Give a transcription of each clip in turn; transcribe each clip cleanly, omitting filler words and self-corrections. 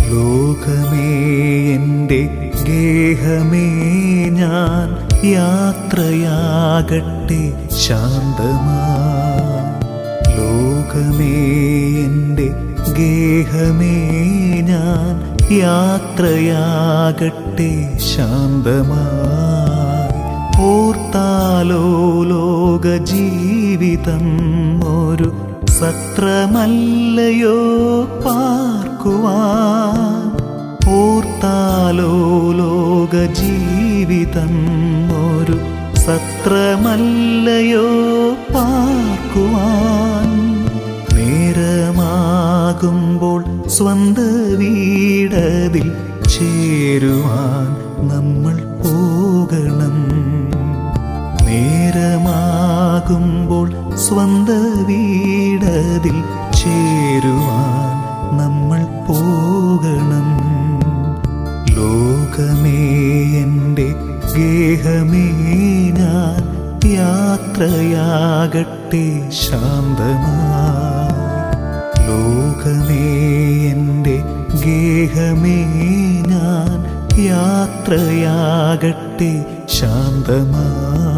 ലോകമേ എൻ്റെ ഗേഹമേ ഞാൻ യാത്രയാകട്ടെ ശാന്തമായി. ലോകമേ എൻ്റെ ഗേഹമേ ഞാൻ യാത്രയാകട്ടെ ശാന്തമായി. ഓർത്താലോ ലോക ജീവിതം ഒരു സത്രമല്ലയോ പാർക്കുവാൻ. ഓർത്താലോ ലോക ജീവിതം ഒരു സത്രമല്ലയോ പാർക്കുവാൻ. നേരമാകുമ്പോൾ സ്വന്ത വീടതിൽ ചേരുവാൻ നമ്മൾ പോകണം. നേരമാകുമ്പോൾ സ്വന്ത വീടതിൽ ചേരുവാൻ നമ്മൾ പോകണം. ലോകമേ എൻ്റെ ഗേഹമേ ഞാൻ യാത്രയാകട്ടെ ശാന്തമായി. ലോകമേ എൻ്റെ ഗേഹമേ ഞാൻ യാത്രയാകട്ടെ ശാന്തമായി.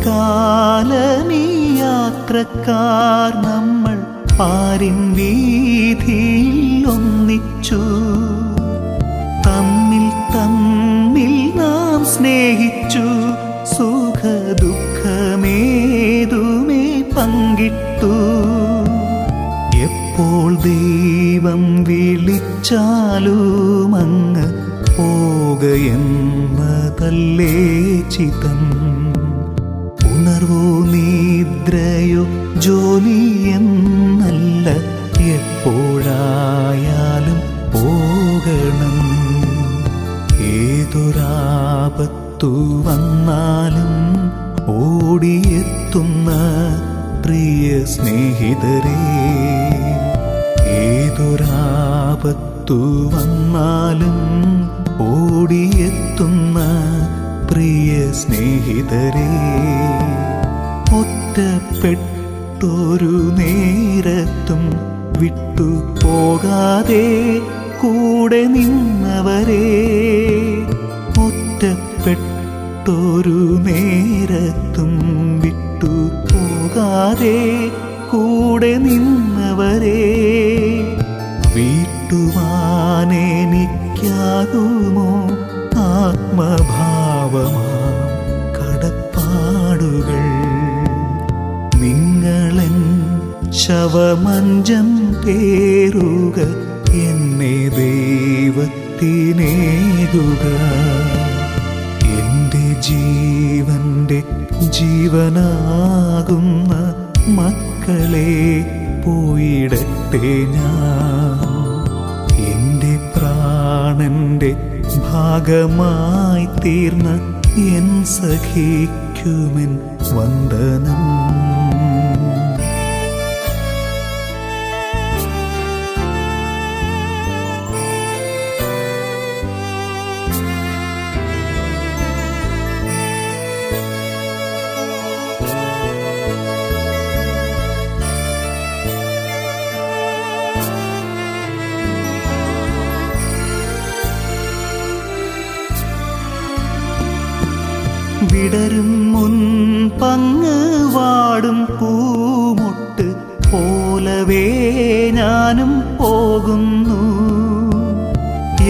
അല്പകാലമീ യാത്രക്കാർ നമ്മൾ പാരിൻ വീഥിയിൽ ഒന്നിച്ചു. തമ്മിൽ തമ്മിൽ നാം സ്നേഹിച്ചു. സുഖദുഃഖമേതുമേ പങ്കിട്ടു. എപ്പോൾ ദൈവം വിളിച്ചാലും അങ്ങ് പോകയെന്നതല്ലേ ചിതം. ഉണർവോ നിദ്രയോ ജോലിയെന്നല്ല, എപ്പോഴായാലും പോകണം. ഏതൊരാപത്തു വന്നാലും ഓടിയെത്തുന്ന പ്രിയ സ്നേഹിതരേ. ഏതൊരാപത്തു വന്നാലും ഓടിയെത്തുന്ന പ്രിയ സ്നേഹിതരേ. ഒറ്റപ്പെട്ടൊരു നേരത്തും വിട്ടു പോകാതെ കൂടെ നിന്നവരേ. ഒറ്റപ്പെട്ടൊരു നേരത്തും വിട്ടു പോകാതെ കൂടെ നിന്നവരേ. വീട്ടുവാനെനിക്കാകുമോ ആത്മഭാവമാം കടപ്പാടുകൾ. നിങ്ങളെൻ ശവമഞ്ചം പേറുക, എന്നെ ദൈവത്തിനേകുക. എൻ്റെ ജീവന്റെ ജീവനാകുന്ന മക്കളെ പോയിടട്ടെ ഞാൻ. എൻ്റെ പ്രാണന്റെ ഭാഗമായി തീർന്ന എൻ സഖിക്കുമെൻ വന്ദനം. വിടരും മുൻപങ്ങ് വാടും പൂമൊട്ട് പോലവേ ഞാനും പോകുന്നു.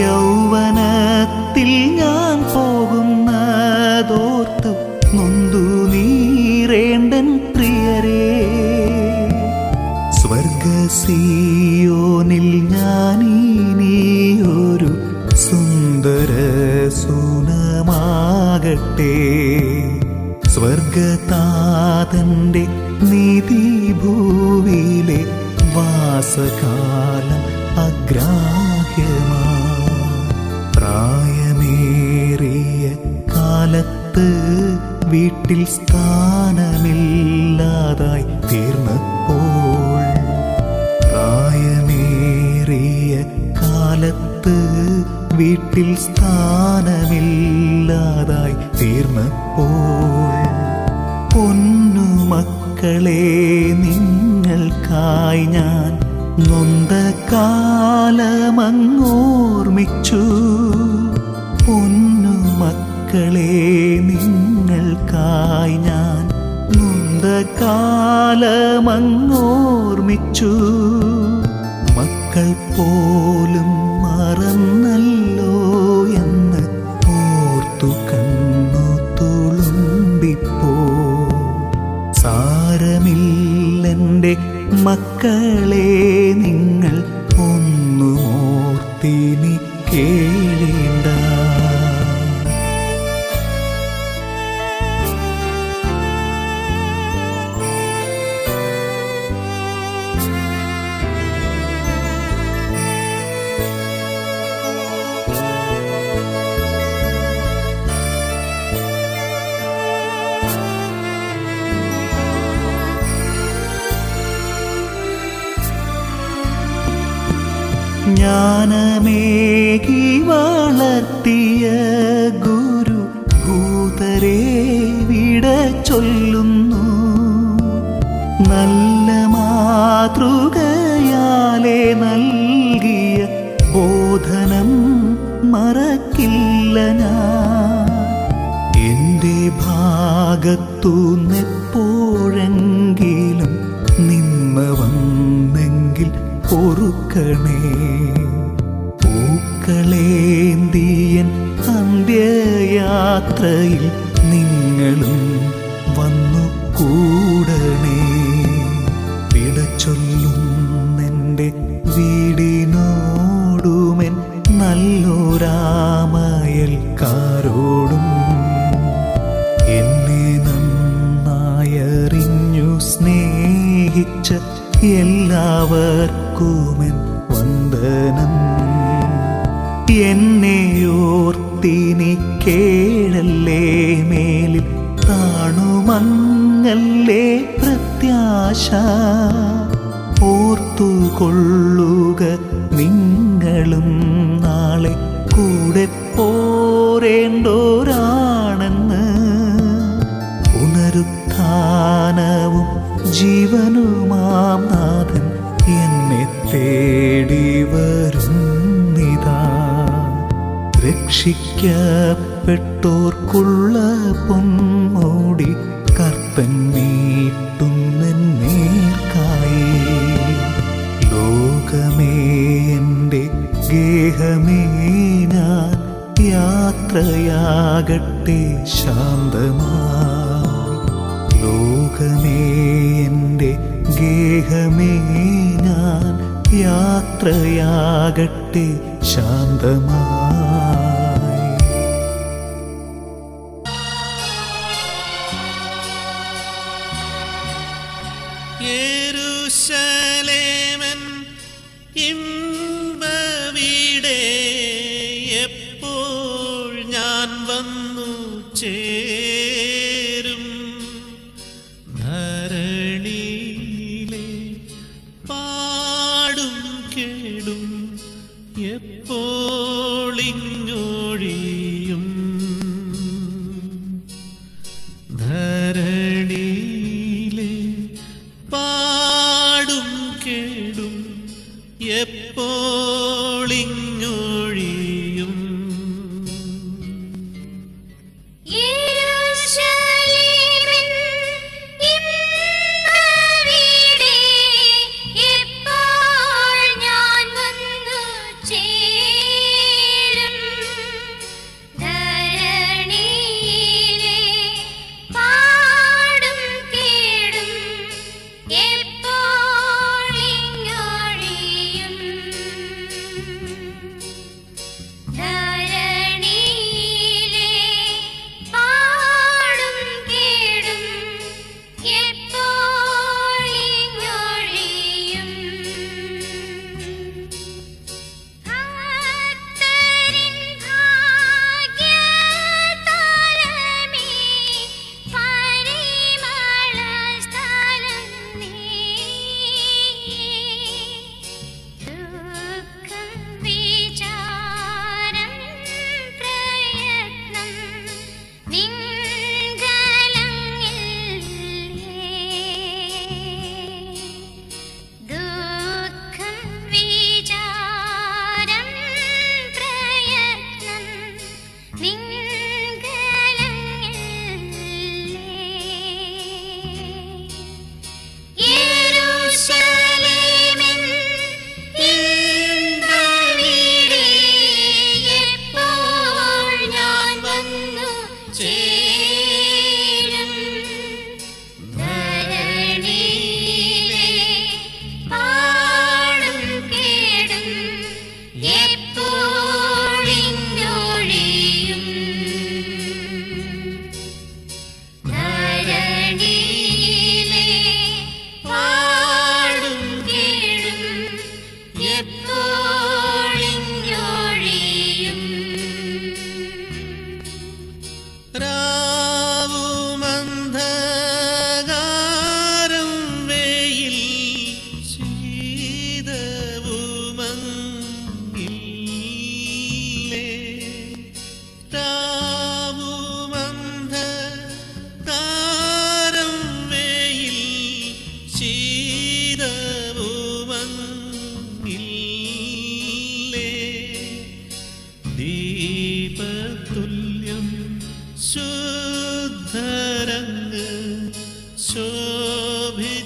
യൗവനത്തിൽ ഞാൻ പോകുന്നതോർത്ത് നൊന്തു നീറേണ്ടൻ പ്രിയരേ. സ്വർഗസിയോനിൽ ഞാനിനിയൊരു സുന്ദര സൂനമാകട്ടെ. സ്വർഗതാതന്റെ നീതിഭൂവിലെ വാസകാലം അഗ്രാഹ്യമാ. പ്രായമേറി കാലത്ത് വീട്ടിൽ സ്ഥാനമില്ലാതായി തീർന്നപ്പോൾ, പ്രായമേറിയ കാലത്ത് വീട്ടിൽ സ്ഥാനമില്ലാതായി തീർന്നപ്പോൾ, പൊന്നുമക്കളെ നിങ്ങൾക്കായി ഞാൻ നൊന്ത കാലമങ്ങോർമിച്ചു. പൊന്നുമക്കളെ നിങ്ങൾക്കായി ഞാൻ നൊന്ത കാലമങ്ങോർമിച്ചു. മക്കൾ പോലും മറന്നല്ലോ എന്ന് ഓർത്തു കണ്ണു തുളുമ്പിപ്പോ. സാരമില്ലെൻ്റെ മക്കളെ നിങ്ങൾ ഒന്നും ഓർത്തിനി കേളേണ്ട. ജ്ഞാനമേകി വളർത്തിയ ഗുരു ഭൂതരെ വിട ചൊല്ലുന്നു. നല്ല മാതൃകയാലെ നൽകിയ ബോധനം മറക്കില്ല ഞാൻ. എൻ്റെ ഭാഗത്തുനിന്നെപ്പോഴെങ്കിലും നിന്ന വന്നെങ്കിൽ പൊറുക്കണേ. പൂക്കളേന്തിയൻ അന്ത്യയാത്രയിൽ നിങ്ങളും വന്നു കൂടണേ. വിടചൊല്ലുന്നെൻ്റെ വീടിനോടുമെൻ നല്ലൊരാമയൽക്കാരോടും, എന്നെ നന്നായറിഞ്ഞു സ്നേഹിച്ച എല്ലാവർക്കുമെൻ വന്ദനം. എന്നെ ഓർത്തിനി കേഴല്ലേ മേലിൽ താണുമങ്ങല്ലേ പ്രത്യാശ. ഓർത്തുകൊള്ളുക നിങ്ങളും നാളെ കൂടെ പോരേണ്ടോരാണെന്ന്. പുനരുത്ഥാനവും ജീവനുമാം നാഥൻ എന്നെ തേടി വരുന്നിതാ. രക്ഷിക്കപ്പെട്ടോർക്കുള്ള പൊന്മൂടി കർത്തൻ നീട്ടുന്നേർക്കായി. ലോകമേ എൻ്റെ ഗേഹമേ ഞാൻ യാത്രയാകട്ടെ ശാന്തമായി. ലോകമേ എൻ്റെ ഗേഹമേ ഞാൻ യാത്രയാകട്ടെ ശാന്തമായി. യെരൂശലേമൻ ഇമ്പവീടേ എപ്പോൾ ഞാൻ വന്നു ചേരും. ധരണിയിലെ പാടും കേടും എപ്പോളിങ്ങൊഴിയും. ധരണിയിലെ പാടും കേടും എപ്പോളിങ്ങൊഴിയും. ദീപതുല്യം ശുദ്ധരങ്ങ് ശോഭിച്ചിടുന്നേ.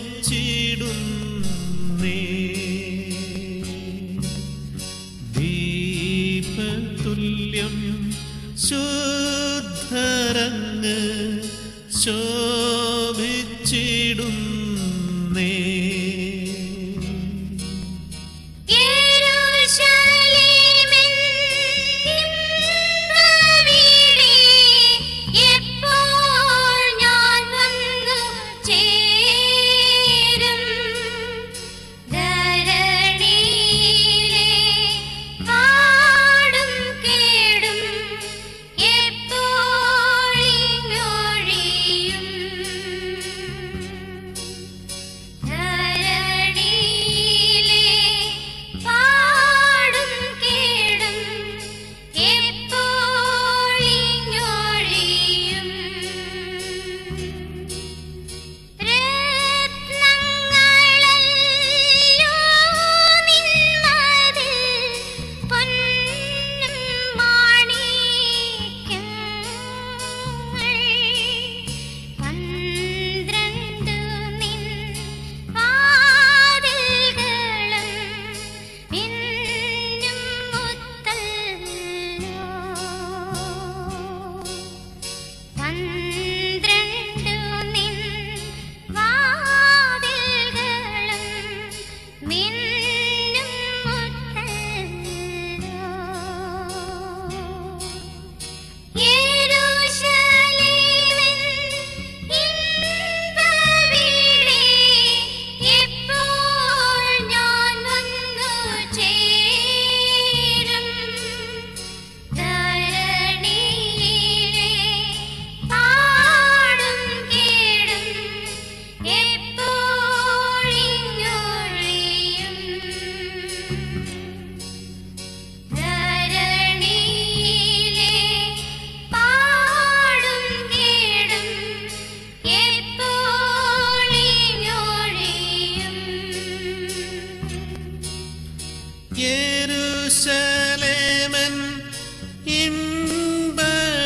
ദീപതുല്യം ശുദ്ധരങ്ങ് ശോഭിച്ചിടുന്നേ. യെരൂശലേമൻ ഇമ്പവീടേ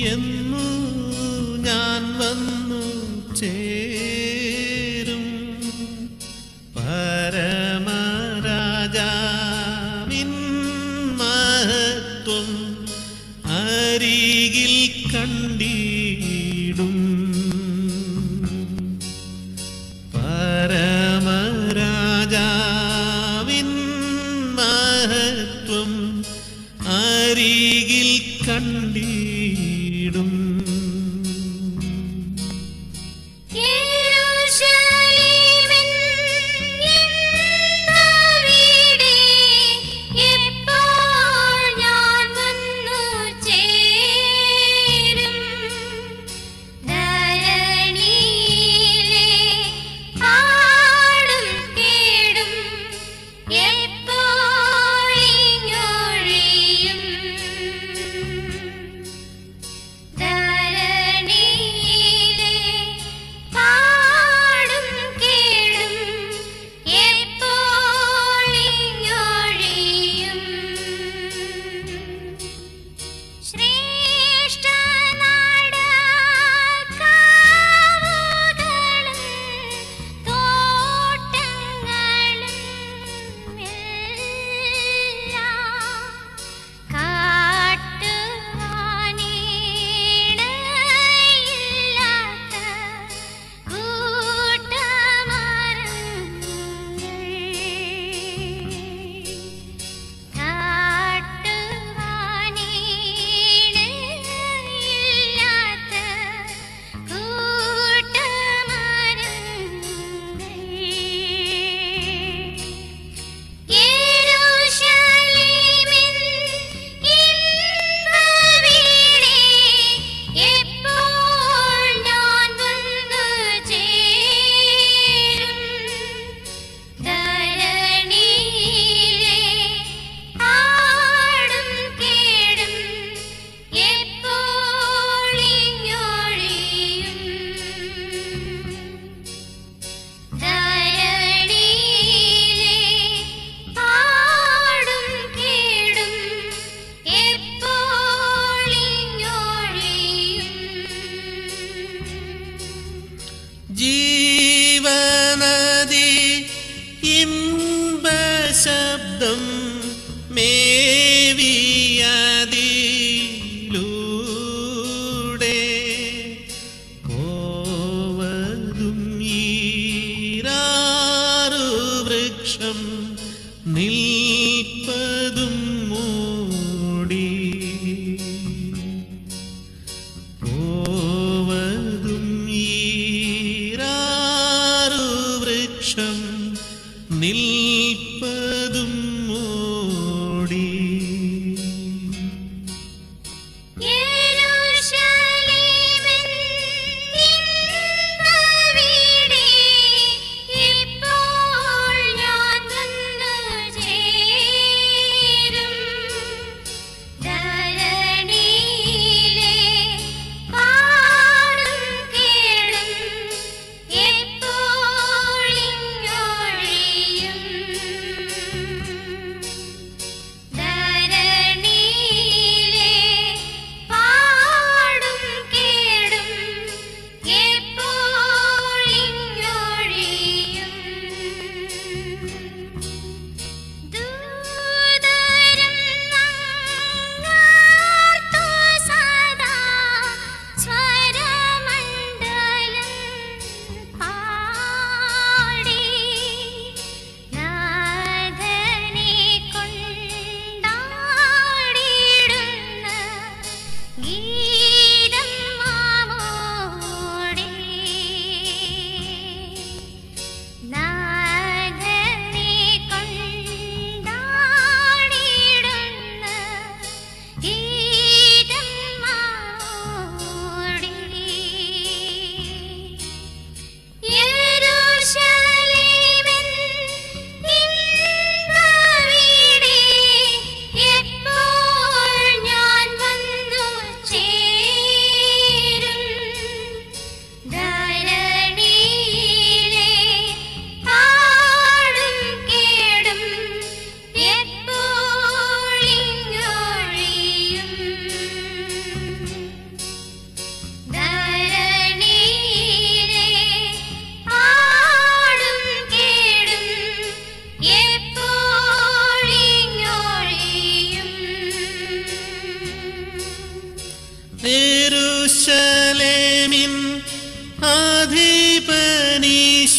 എന്നു ഞാൻ വന്നു ചേരും. പരമരാജാവിൻ മഹത്വം അരികിൽ കണ്ടിടും. പരമരാജാവിൻ മഹത്വം അരികിൽ കണ്ടിടും.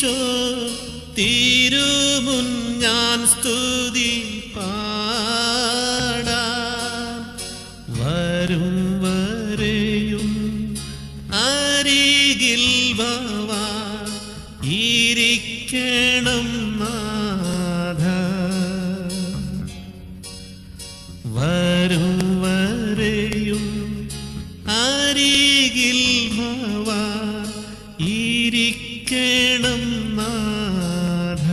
ഈശോ തിരുമുൻ ഞാൻ സ്തുതി പാടാം. വരും വരെയും അരികിൽ ഭവാൻ ഇരിക്കണം നാഥ. വരും വരെയും അരികിൽ ഭവാൻ ഇരിക്കണം നാഥ.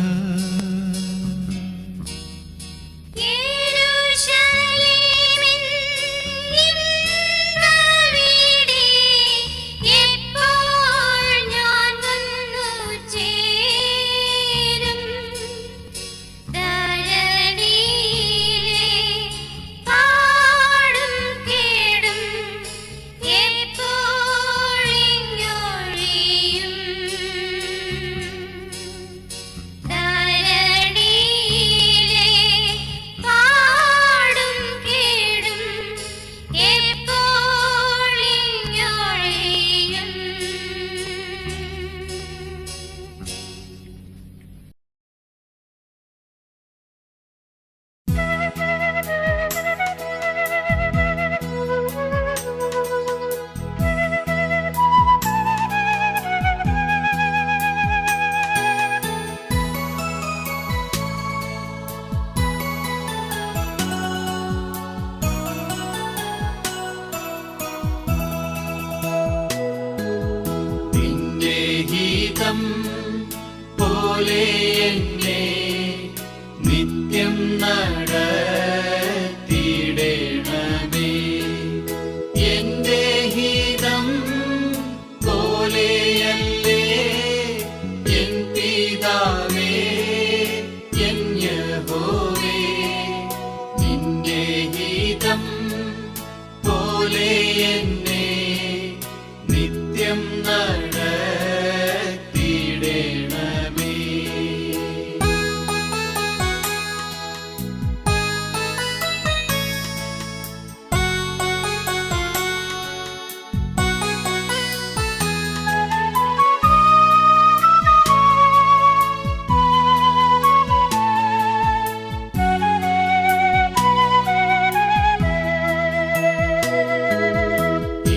ഗീതം പോലെ എന്നെ നിത്യം നടത്തിയിടണമേ. എന്റെ ഗീതം പോലെയല്ലേ എൻ പിതാവേ എൻ യഹോവേ. നിന്റെ ഗീതം പോലെ എന്നെ നിത്യം നടത്തിയിടണമേ.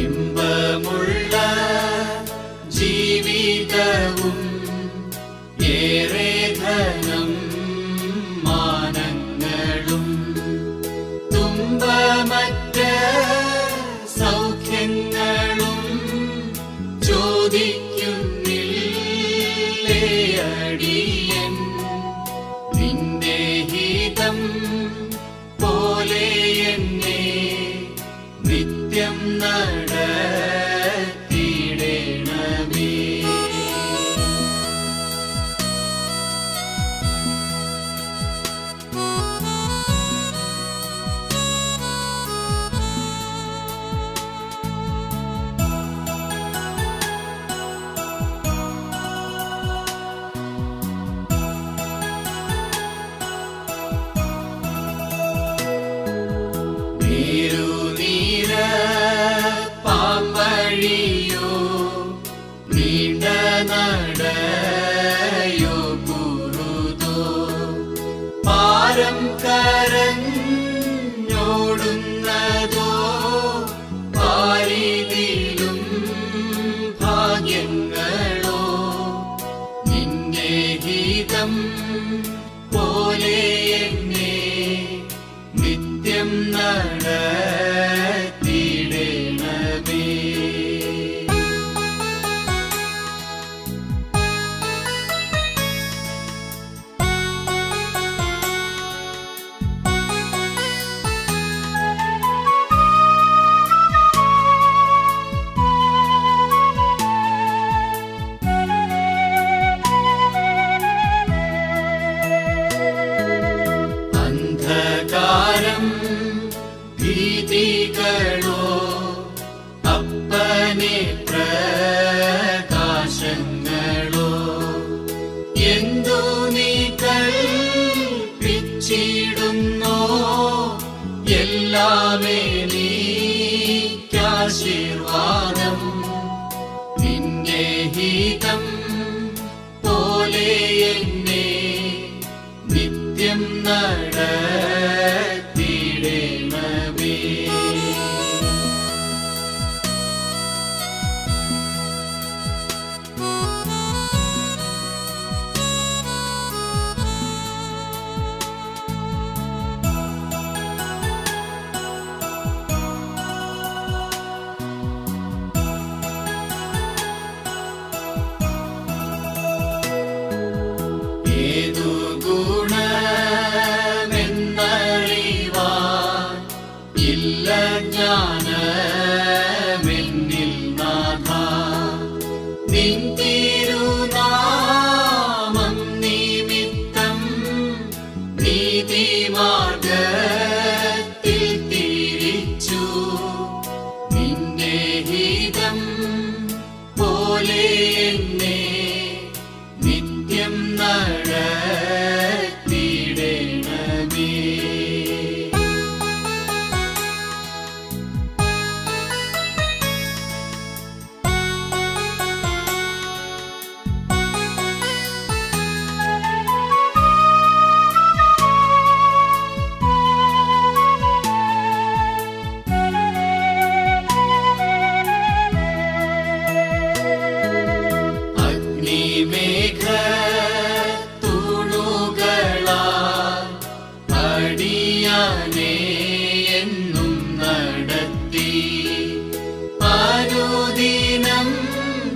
ഇമ്പമുള്ള ജീവിതവും ഏറെ ധനം മാനങ്ങളും തുമ്പമറ്റ സൗഖ്യങ്ങളും ചോദിക്കുന്നില്ലേ അടിയൻ. നിന്റെ ഹിതം പോലെ എന്നെ നിത്യം നടത്തിയിടണമേ. നീരുനീര പാമ്പഴിയോ നീണ്ട നടയോ കുറുതോ പാരം കരഞ്ഞോടുന്നതോ പാരിതിലും ഭാഗ്യങ്ങളോ. നിന്റെ ഗീതം പോലെ എന്നെ നിത്യം നടത്തിയിടണമേ. അന്ധകാരം ഭീതികളോ അപ്പനെ പ്രകാശങ്ങളോ എന്തു നീ കൽപ്പിച്ചിടുന്നോ എല്ലാമേ നീക്കാശീർവാദം. നിന്റെ ഹിതം പോലെ ഇല്ല ജ്ഞാനമെന്നിൽ നാഥ, നിൻ തിരുനാമം നിമിത്തം നീതിമാർഗ്ഗത്തിൽ തിരിച്ചു. നിന്റെ ഹിതം പോലെ എന്നെ നിത്യം നടത്തിയിടണമേ. അഗ്നിമേഘത്തൂണുകളാൽ അടിയാനെ എന്നും നടത്തി. അനുദിനം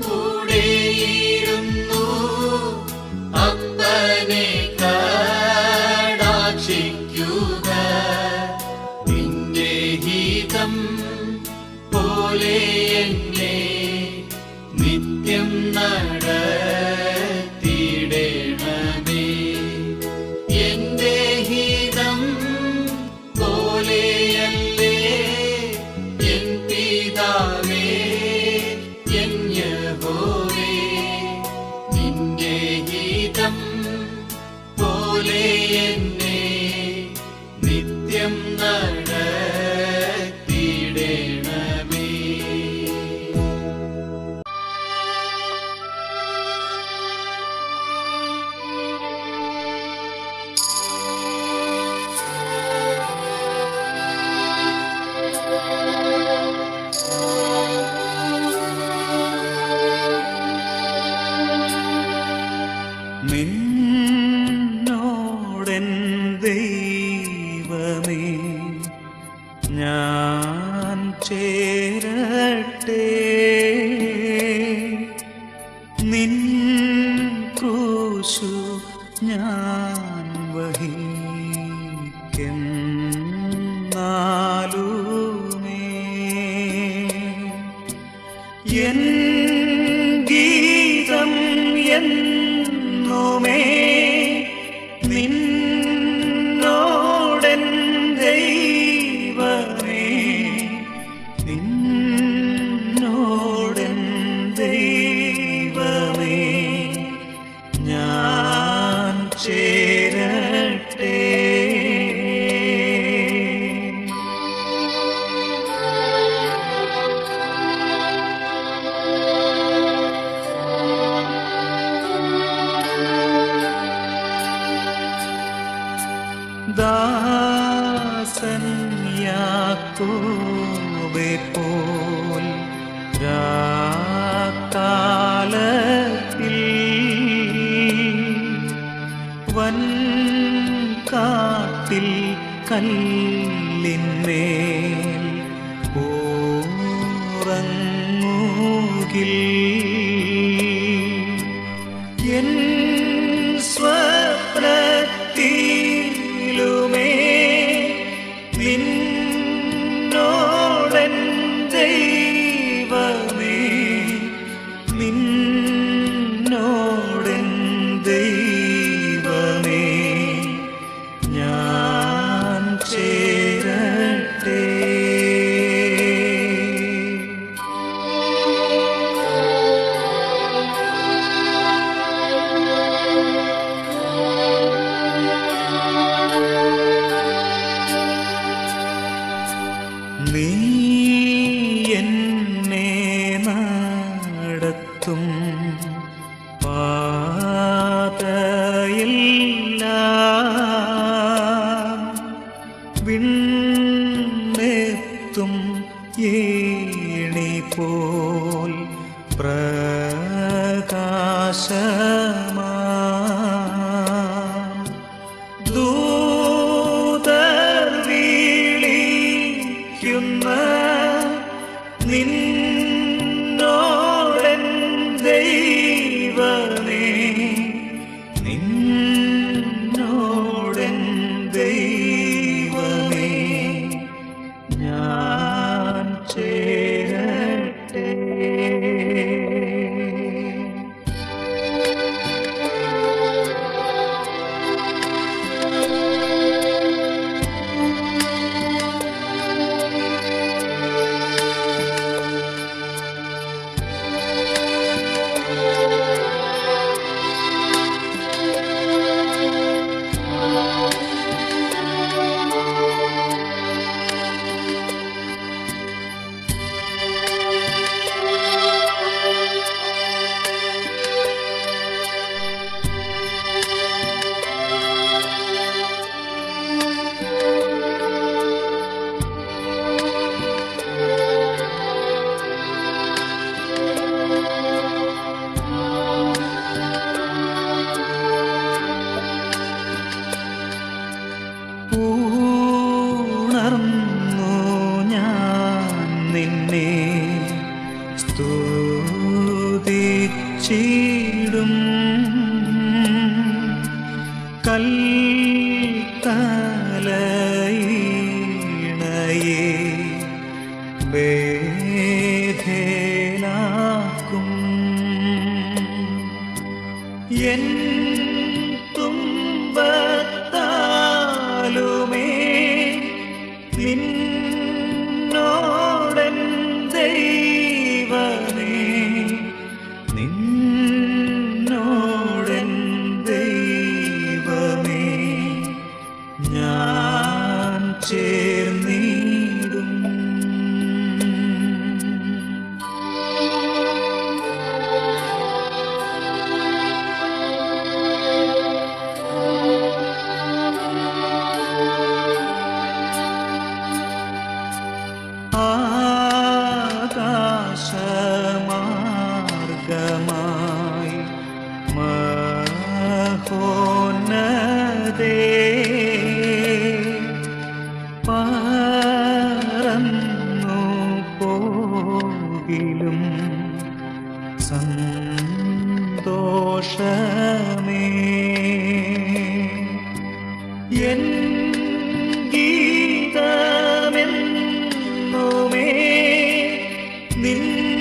കൂടെയിരുന്നു അപ്പനെ കടാക്ഷിക്കുക. നിന്റെ ഹിതം പോലെ എന്നെ നിത്യം നടത്തിയിടണമേ. എന്റെ ഹിതം പോലെയല്ലേ എൻ പിതാവേ, എൻ യഹോവേ. നിന്റെ ഹിതം പോലെ എന്നെ നിത്യം നടത്തിയിടണമേ. നിന്നോടെൻ ദൈവമേ ഞാൻ ചേരട്ടെ. നിൻ ക്രൂശു ഞാൻ വഹിക്കെന്നാലുമേ എൻ ഗീതം എന്നുമേ നിന്നോടെൻ ദൈവമേ, നിന്നോടെൻ ദൈവമേ ഞാൻ ചേരട്ടെ. ദാസൻ യാക്കോബെ പോൽ രാക്കാലത്തിൽ വൻ കാട്ടിൽ കല്ലിന്മേൽ ഉറങ്ങുകിൽ എൻ സ്വപ്നത്തിലുമേ നിന്നോടെൻ ദൈവമേ, നിന്നോടെൻ ദൈവമേ ഞാൻ ചേരട്ടെ. നീ എന്നെ നടത്തും പാതയെല്ലാം വിണ്ണെത്തും ഏണി പോൽ പ്രകാശമാ. ദൂതർ വിളിക്കുന്ന നിന്നോടെൻ ദൈവമേ, നിന്നോടെൻ ദൈവമേ ഞാൻ ചേരട്ടെ. ഉണർന്നു ഞാൻ നിന്നെ സ്തുതിച്ചിടും. കൽത്തലയിണയെ ബേധേലാക്കും എൻ തുമ്പത്താലുമേ നിന്നോടൻ ദൈവമേ, നിന്നോടൻ ദൈവമേ ഞാൻ ചേർന്നിടും. ആകാശമാർഗമായി മഹോന്നതേ പറന്നു പോകിലും സന്തോഷമേ എൻ ഗീതമെന്നുമേ നിന്നോടൻ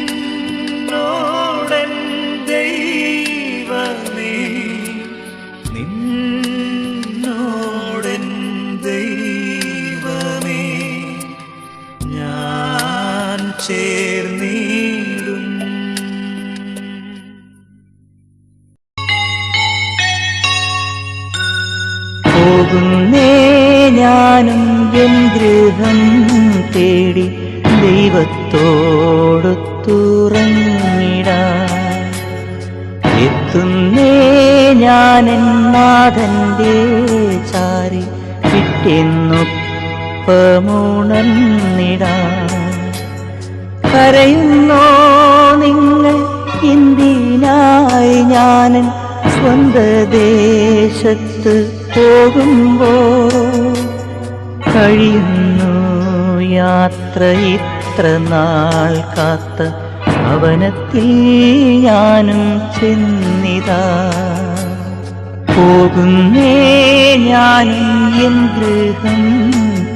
ദൈവമേ, നിന്നോടൻ ദൈവമേ ഞാൻ ചേർന്നിടും. പോകുന്നേ ഞാനും എൻ ഗൃഹം തേടി ദൈവത്തോടൊത്തുറങ്ങിടാൻ. എത്തുന്നേ ഞാനെൻ നാഥന്റെ ചാരി പിറ്റെന്നൊപ്പമുണർന്നിടാൻ. കരയുന്നോ നിങ്ങൾ എന്തിനായി ഞാനൻ സ്വന്ത ദേശത്ത് പോകുമ്പോൾ? കഴിയുന്നു യാത്ര ഇത്ര നാൾ കാത്ത ഭവനത്തിൽ ഞാനും ചെന്നിതാ. പോകുന്നേ ഞാനും എൻ ഗൃഹം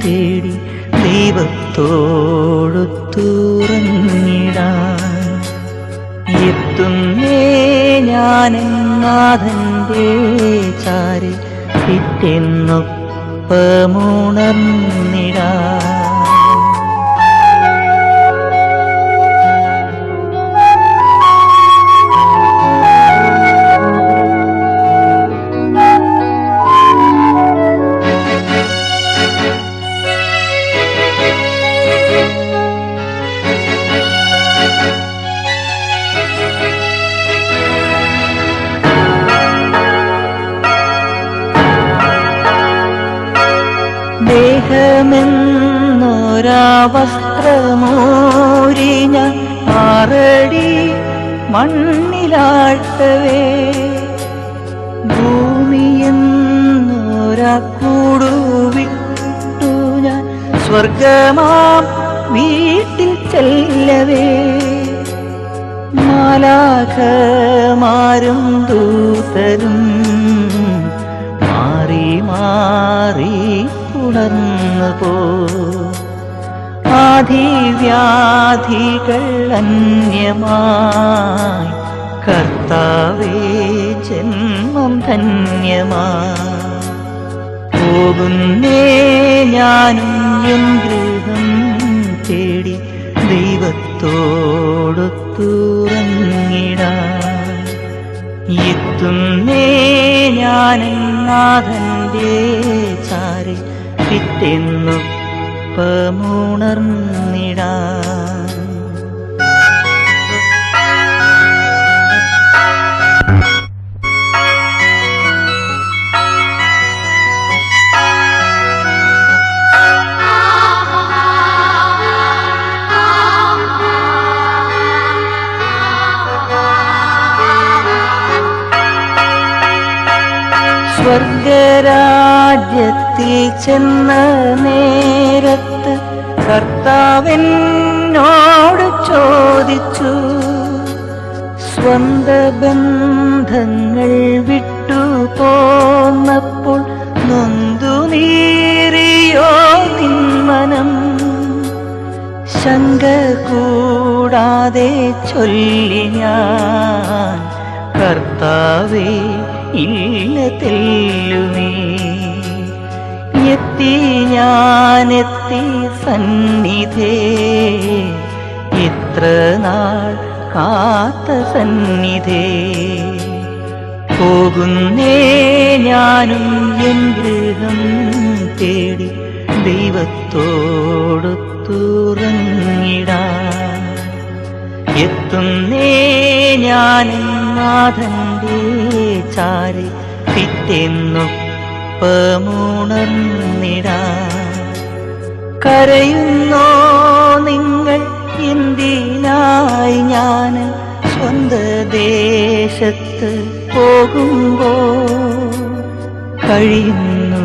തേടി ദൈവത്തോടൊത്തുറങ്ങിടാൻ. എത്തുന്നേ ഞാനെൻ നാഥന്റെ ചാരി പിറ്റെന്നൊപ്പമുണർന്നിടാൻ. ദേഹമെന്നൊരാ വസ്ത്രമോരി ഞാൻ 6 അടി മണ്ണിലാഴ്ത്തവേ, ഭൂമിയെന്നൊരാ കൂടുവിട്ടു ഞാൻ സ്വർഗമാം വീട്ടിൽ ചെല്ലവേ. മാലാഖമാരും ദൂതരും മാറി മാറി ഉണർന്നു പോ. ആധിവ്യാധികൾ അന്യമായി കർത്താവേ ജന്മം ധന്യമായി പോകുന്നേ ഞാനും എൻ ഗൃഹം തേടി ദൈവത്തോടൊത്തുറങ്ങിടാൻ എത്തുന്നേ ഞാനും നാഥന്റെ ചാരി പിറ്റെന്നൊപ്പമുണർന്നിടാൻ സ്വർഗരാജ്യത്തിൽ ചെന്ന നേരത്ത് കർത്താവെന്നോട് ചോദിച്ചു, സ്വന്ത ബന്ധങ്ങൾ വിട്ടു പോന്നപ്പോൾ നൊന്തു നീറിയോ നിന്മനം? ശങ്ക കൂടാതെ ചൊല്ലി ഞാൻ, കർത്താവേ ഇല്ല തെല്ലുമേ. എത്തി ഞാനെത്തി സന്നിധേ, ഇത്ര നാൾ കാത്ത സന്നിധേ. പോകുന്നേ ഞാനും എൻ ഗൃഹം തേടി ദൈവത്തോടൊത്തുറങ്ങിടാൻ. എത്തുന്നേ ഞാനും നാഥന്റെ ചാരി പിറ്റെന്നൊപ്പമുണർന്നിടാൻ. കരയുന്നോ നിങ്ങൾ എന്തിനായി ഞാൻ സ്വന്ത ദേശത്ത് പോകുമ്പോൾ? കഴിയുന്നു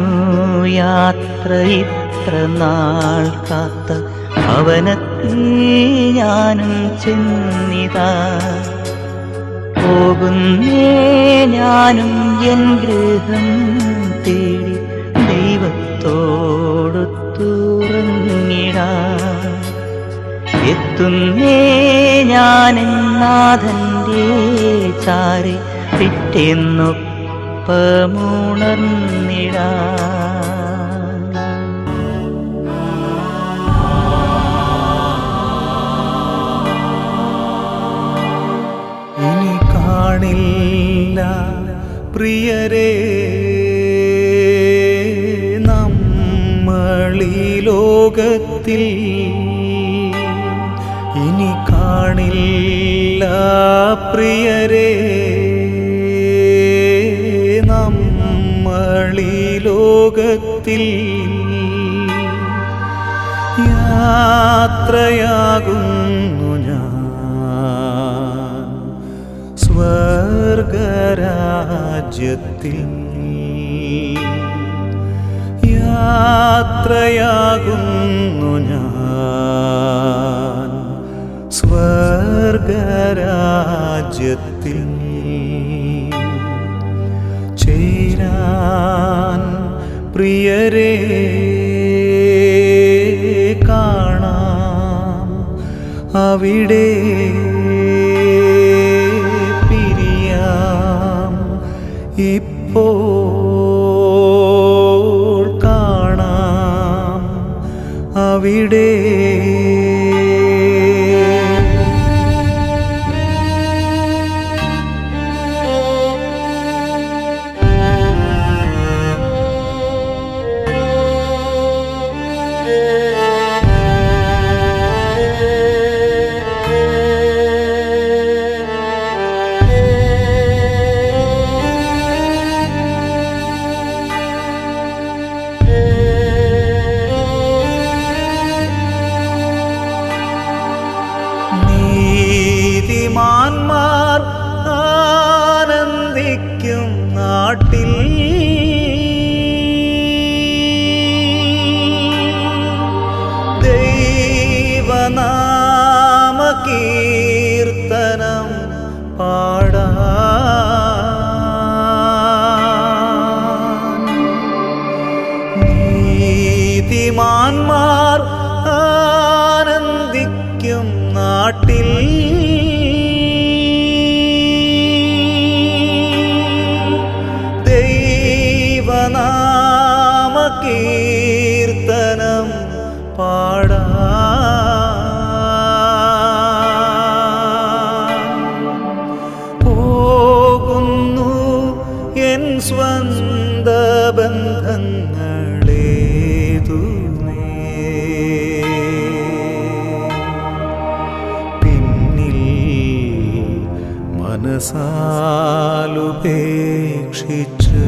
യാത്ര ഇത്ര നാൾ കാത്ത ഭവനത്തിൽ ഞാനും ചെന്നിതാ. പോകുന്നേ ഞാനും എൻ ഗൃഹം തേടി ദൈവത്തോടൊത്തുറങ്ങിടാൻ. എത്തുന്നേ ഞാനെൻ നാഥന്റെ ചാരി പിറ്റെന്നൊപ്പമുണർന്നിടാൻ. ഇനി കാണില്ല പ്രിയരേ നമ്മളീ ലോകത്തിൽ, ഇനി കാണില്ല പ്രിയരേ നമ്മളീ ലോകത്തിൽ. യാത്രയാകുന്നു ഞാൻ സ്വർഗരാജ്യത്തിൽ. യാത്രയാകുന്നു ഞാൻ സ്വർഗരാജ്യത്തിൽ. ചേരാൻ പ്രിയരേ കാണാം അവിടെ, പിരിയാം ഇപ്പോൾ കാണാം അവിടെ. മനസാലുപേക്ഷിച്ച്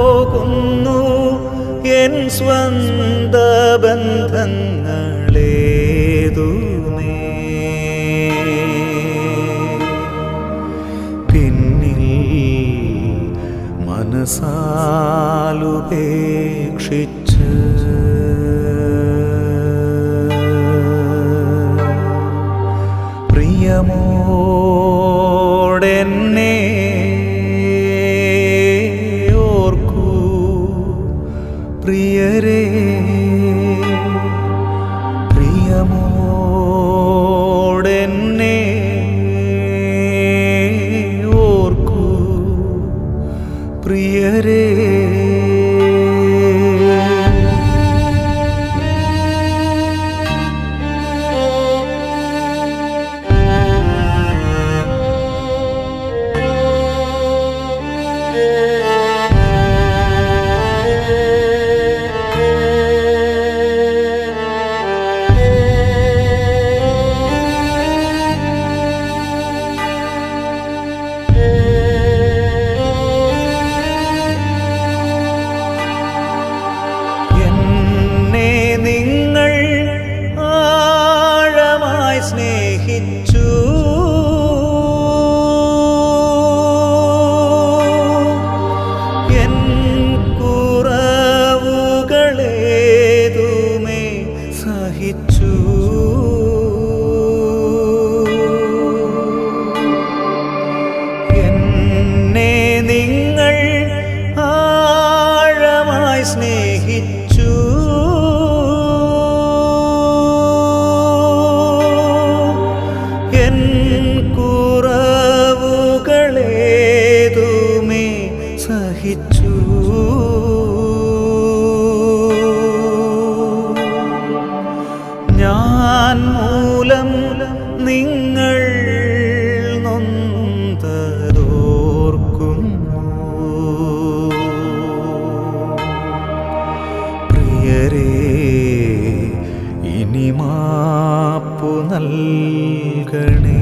പോകുന്നു എൻ സ്വന്ത ബന്ധങ്ങളേതുമേ പിന്നിൽ മനസാലുപേക്ഷിച്ച് പ്രിയമോടെന്നെ ഓർക്കൂ പ്രിയരേ പ്രിയമോടെന്നെ ഓർക്കൂ പ്രിയരേ സ്നേഹിച്ചു എൻ കുറവുകളേതുമേ സഹിച്ചു എന്നെ നിങ്ങൾ ആഴമായി സ്നേഹിച്ചു കുറവുകളേതുമേ സഹിച്ചു ഞാൻ മൂലം നിങ്ങൾ നൊന്തതോർക്കുന്നു പ്രിയരേ ഇനി മാപ്പു നൽകണേ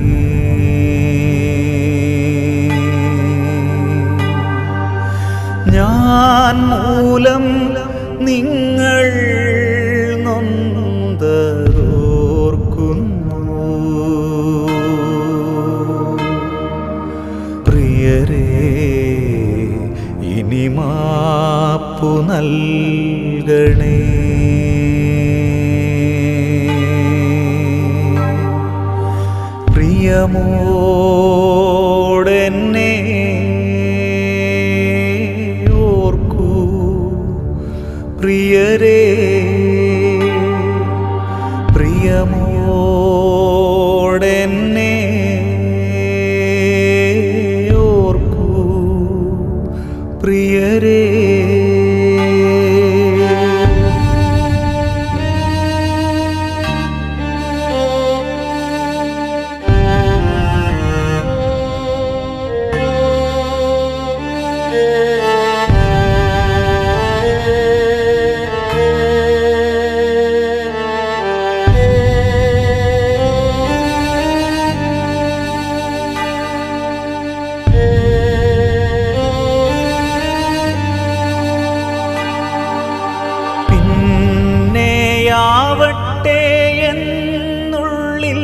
ഞാൻ മൂലം നിങ്ങൾ നൊന്തതോർക്കുന്നു പ്രിയരേ ഇനി മാപ്പു നൽകണേ പ്രിയമോടെന്നെ ഓർക്കൂ പ്രിയരേ പ്രിയമോടെന്നെ ഓർക്കൂ പ്രിയരേ പിന്നെയാവട്ടെ എന്നുള്ളിൽ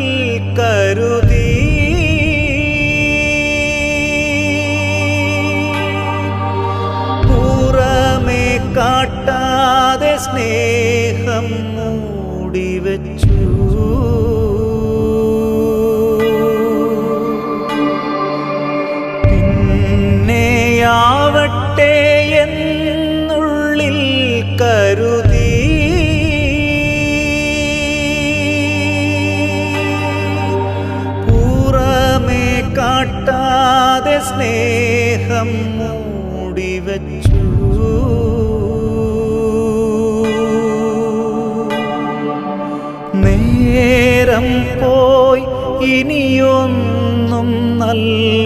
കരുതി പുറമേ കാട്ടാതെ സ്നേഹം മൂടിവെച്ചു പിന്നെയാവട്ടെ എന്നുള്ളിൽ കരുതി പുറമേ കാട്ടാതെ സ്നേഹം മൂടിവെച്ചു നേരം പോയി ഇനിയൊന്നും നൽകുവാനാവില്ല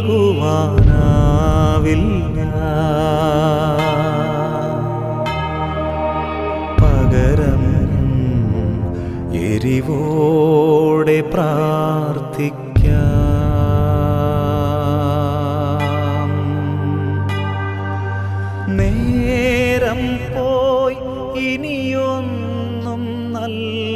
പകരം എരിവോടെ പ്രാർത്ഥിക്കാം. നേരം പോയി ഇനിയൊന്നും നല്ല